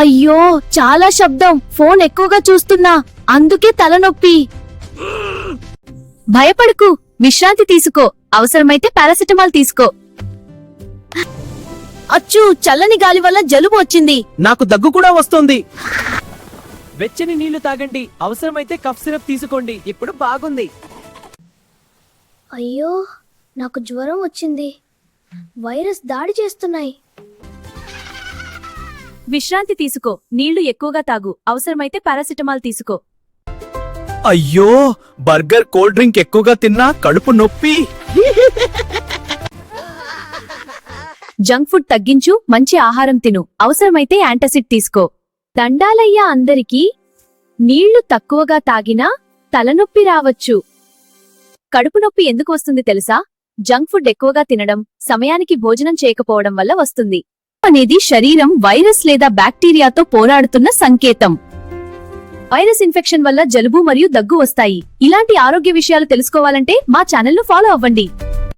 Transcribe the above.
అయ్యో చాలా శబ్దం, ఫోన్ ఎక్కువగా చూస్తున్నా, అందుకే తలనొప్పి. భయపడకు, విశ్రాంతి తీసుకో, అవసరమైతే పారాసిటమాల్ తీసుకో. అచ్చు, చల్లని గాలి వల్ల జలుబు వచ్చింది. నాకు దగ్గు కూడా వస్తోంది. వెచ్చని నీళ్లు తాగండి, అవసరమైతే కఫ్ సిరప్ తీసుకోండి. ఇప్పుడు బాగుంది. అయ్యో నాకు జ్వరం వచ్చింది, వైరస్ దాడి చేస్తున్నాయి. విశ్రాంతి తీసుకో, నీళ్లు ఎక్కువగా తాగు, అవసరమైతే పారాసిటమాల్ తీసుకో. అయ్యో, బర్గర్ కోల్డ్ డ్రింక్ ఎక్కువగా తిన్నా కడుపు నొప్పి. జంక్ ఫుడ్ తగ్గించు, మంచి ఆహారం తిను, అవసరమైతే యాంటాసిడ్ తీసుకో. దండాలయ్యా అందరికీ. నీళ్లు తక్కువగా తాగినా తలనొప్పి రావచ్చు. కడుపు నొప్పి ఎందుకు వస్తుంది తెలుసా? జంక్ ఫుడ్ ఎక్కువగా తినడం, సమయానికి భోజనం చేయకపోవడం వల్ల వస్తుంది. అనేది శరీరం వైరస్ లేదా బ్యాక్టీరియాతో పోరాడుతున్న సంకేతం. వైరస్ ఇన్ఫెక్షన్ వల్ల జలుబు మరియు దగ్గు వస్తాయి. ఇలాంటి ఆరోగ్య విషయాలు తెలుసుకోవాలంటే మా ఛానల్ను ఫాలో అవ్వండి.